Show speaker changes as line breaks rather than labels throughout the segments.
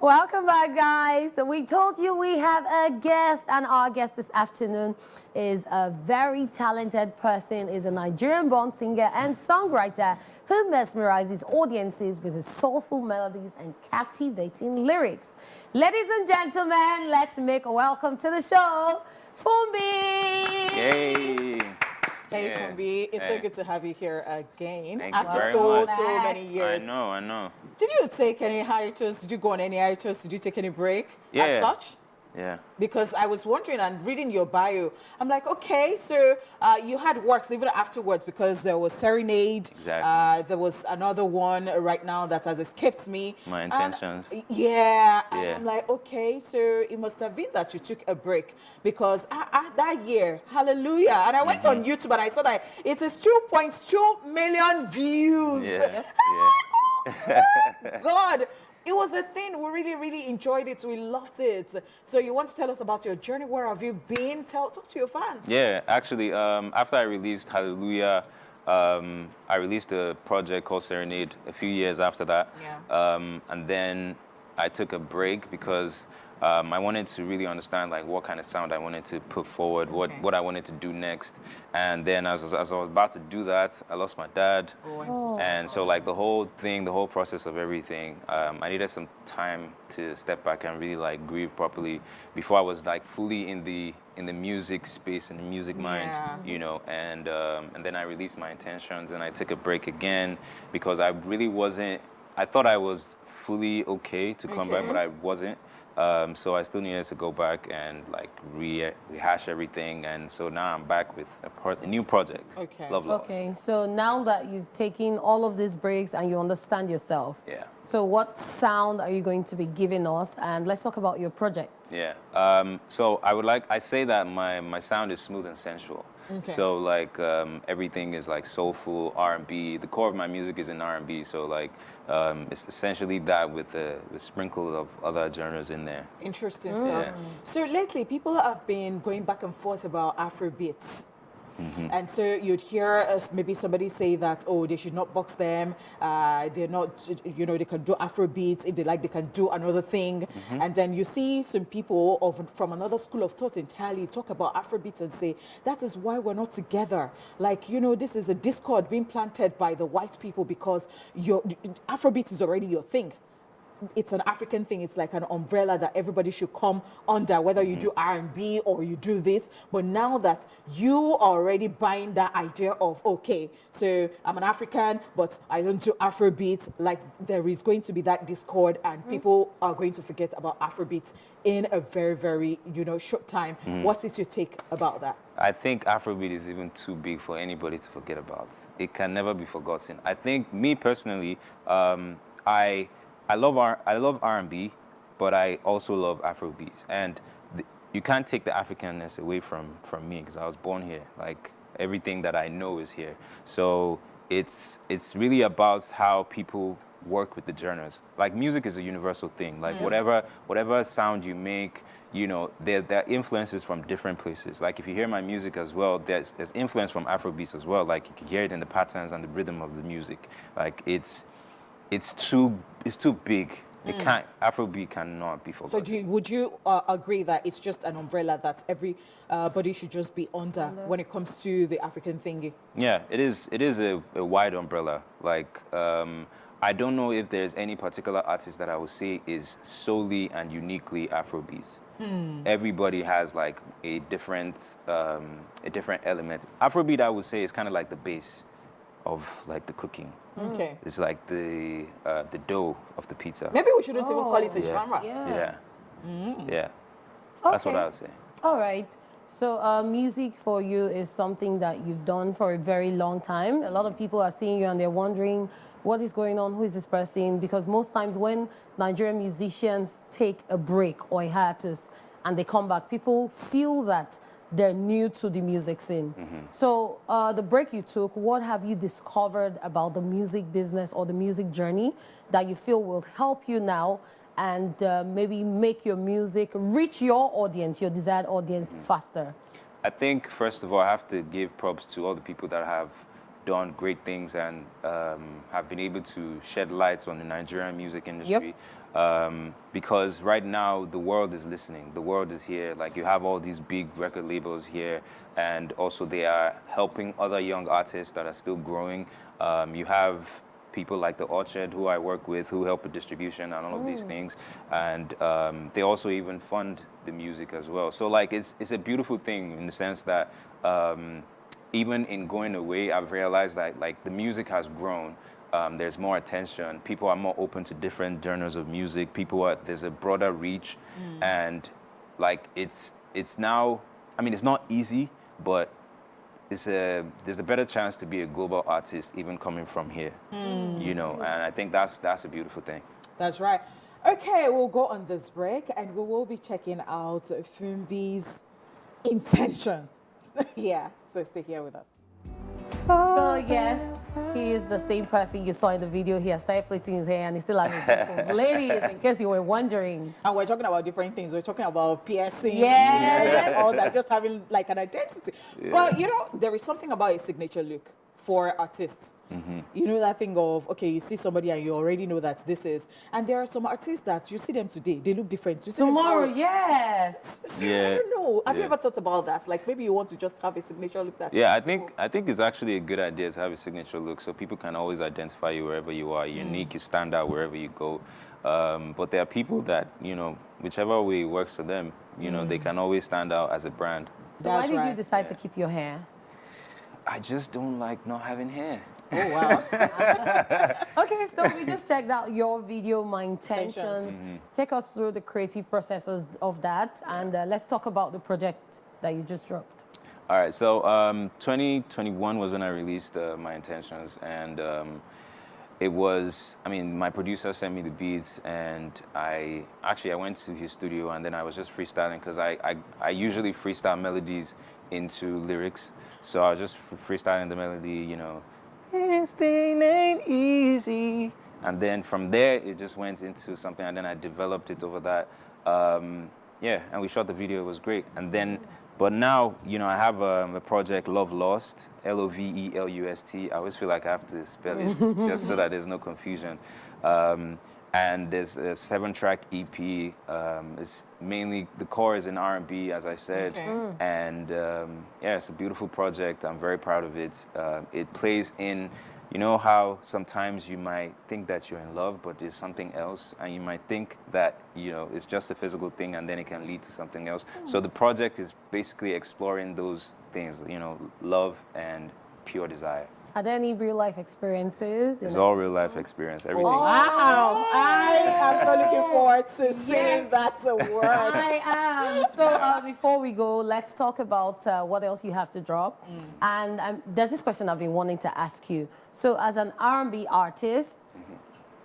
Welcome back, guys. So we told you we have a guest, and our guest this afternoon is a very talented person, is a Nigerian-born singer and songwriter who mesmerizes audiences with his soulful melodies and captivating lyrics. Ladies and gentlemen, let's make a welcome to the show, Funbi!
Yay!
Hey, Funbi, it's so good to have you here again.
Thank you
After
very
so
much.
many years.
I know.
Did you take any hiatus? Did you go on any hiatus? Did you take any break as such?
Yeah.
Because I was wondering and reading your bio, I'm like, okay, so you had works even afterwards because there was Serenade.
Exactly.
There was another one right now that has escaped me.
My Intentions.
And
Yeah.
I'm like, okay, so it must have been that you took a break because that year, hallelujah. And I went on YouTube and I saw that it is 2.2 million views.
Yeah.
God. It was a thing. We really enjoyed it. We loved it. So you want to tell us about your journey? Where have you been? Talk to your fans.
Yeah, actually, after I released Hallelujah, I released a project called Serenade a few years after that.
Yeah.
And then I took a break because I wanted to really understand like what kind of sound I wanted to put forward, what I wanted to do next. And then as I was about to do that, I lost my dad. And so like the whole process of everything, I needed some time to step back and really like grieve properly before I was like fully in the music space and the music mind, you know. And then I released My Intentions and I took a break again because I really wasn't. I thought I was fully okay to come back, but I wasn't. So I still needed to go back and like rehash everything, and so now I'm back with a new project. Love Lost.
Okay, so now that you've taken all of these breaks and you understand yourself, so what sound are you going to be giving us? And let's talk about your project.
Yeah. So I say that my sound is smooth and sensual. So like everything is like soulful R&B. The core of my music is in R&B. So like it's essentially that with a sprinkle of other genres in there.
Interesting stuff. So lately, people have been going back and forth about Afrobeats. And so you'd hear maybe somebody say that, oh, they should not box them. They're not, you know, they can do Afrobeats. If they like, they can do another thing. And then you see some people from another school of thought entirely talk about Afrobeats and say, that is why we're not together. Like, you know, this is a discord being planted by the white people because Afrobeats is already your thing. It's an African thing. It's like an umbrella that everybody should come under, whether you do R&B or you do this. But now that you are already buying that idea of, okay, so I'm an African, but I don't do Afrobeats, like there is going to be that discord and people are going to forget about Afrobeats in a very, you know, short time. What is your take about that?
I think Afrobeat is even too big for anybody to forget about. It can never be forgotten. I think, me personally, I love R&B, but I also love Afrobeats, and you can't take the Africanness away from me because I was born here. Like everything that I know is here. So it's really about how people work with the genres. Like music is a universal thing. Like whatever sound you make, you know, there are influences from different places. Like if you hear my music as well, there's influence from Afrobeats as well. Like you can hear it in the patterns and the rhythm of the music. Like it's too big. It can't. Afrobeat cannot be forgotten.
So would you agree that it's just an umbrella that everybody should just be under when it comes to the African thingy?
Yeah, it is a wide umbrella. Like I don't know if there's any particular artist that I would say is solely and uniquely Afrobeats. Everybody has like a different element. Afrobeat, I would say, is kind of like the base of like the cooking.
Okay.
It's like the dough of the pizza.
Maybe we shouldn't even call it a genre.
Yeah. That's what I would say.
All right. So music for you is something that you've done for a very long time. A lot of people are seeing you and they're wondering what is going on, who is this person? Because most times when Nigerian musicians take a break or a hiatus and they come back, people feel that they're new to the music scene. So the break you took, what have you discovered about the music business or the music journey that you feel will help you now and maybe make your music reach your audience, your desired audience faster?
I think, first of all, I have to give props to all the people that have done great things and have been able to shed lights on the Nigerian music industry. Because right now the world is listening. The world is here. Like you have all these big record labels here, and also they are helping other young artists that are still growing. You have people like the Orchard who I work with who help with distribution and all of these things, and they also even fund the music as well. So like it's a beautiful thing in the sense that even in going away, I've realized that like the music has grown. There's more attention. People are more open to different genres of music. There's a broader reach, and like it's now. I mean, it's not easy, but there's a better chance to be a global artist even coming from here. You know, and I think that's a beautiful thing.
That's right. Okay, we'll go on this break and we will be checking out Funbi's intention. Yeah, so stay here with us.
So yes, he is the same person you saw in the video. He has started plaiting his hair and he still has his headphones. Ladies, in case you were wondering.
And we're talking about different things. We're talking about piercing,
Yes.
all that, just having like an identity.
Yeah.
But you know, there is something about a signature look for artists. You know that thing of, okay, you see somebody and you already know that this is. And there are some artists that you see them today, they look different. You see
Tomorrow,
them
yes.
So,
Yeah.
I don't know. Have you
Yeah.
ever thought about that? Like maybe you want to just have a signature look that.
Yeah, I think it's actually a good idea to have a signature look so people can always identify you wherever you are. You're unique, you stand out wherever you go. But there are people that, you know, whichever way works for them, you know, they can always stand out as a brand.
So why
That's
did you
right.
decide to keep your hair?
I just don't like not having hair.
Oh, wow.
Okay, so we just checked out your video, My Intentions. Take us through the creative processes of that, and let's talk about the project that you just dropped.
All right, so 2021 was when I released My Intentions, and it was, I mean, my producer sent me the beats, and I went to his studio, and then I was just freestyling, because I usually freestyle melodies into lyrics, so I was just freestyling the melody, you know, this thing ain't easy. And then from there, it just went into something, and then I developed it over that. Yeah, and we shot the video, it was great. And then, but now, you know, I have a project, Love Lost, Lovelust. I always feel like I have to spell it just so that there's no confusion. And there's a 7-track EP. It's mainly, the core is in R&B, as I said.
Okay.
And yeah, it's a beautiful project. I'm very proud of it. It plays in, you know how sometimes you might think that you're in love, but there's something else, and you might think that, you know, it's just a physical thing, and then it can lead to something else. So the project is basically exploring those things, you know, love and pure desire.
Are there any real life experiences?
It's all real life experience, everything.
Wow. I am so looking forward to seeing that word.
I am. So before we go, let's talk about what else you have to drop. And there's this question I've been wanting to ask you. So as an R&B artist,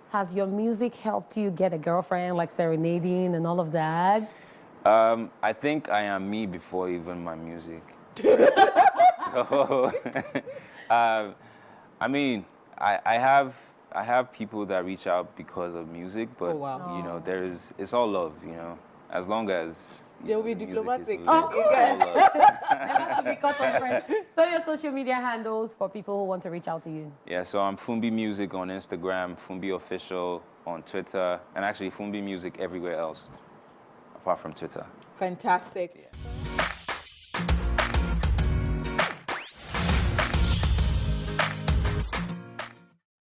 has your music helped you get a girlfriend, like serenading and all of that?
I think I am me before even my music. So, I mean, I have people that reach out because of music, but
Oh, wow.
you know, it's all love, you know, as long as
They'll be
the music is
diplomatic.
moving,
Oh,
it's all love.
Never to be cut off, friend. So your social media handles for people who want to reach out to you.
Yeah, so I'm Funbi Music on Instagram, Funbi Official on Twitter, and actually Funbi Music everywhere else, apart from Twitter.
Fantastic.
Yeah.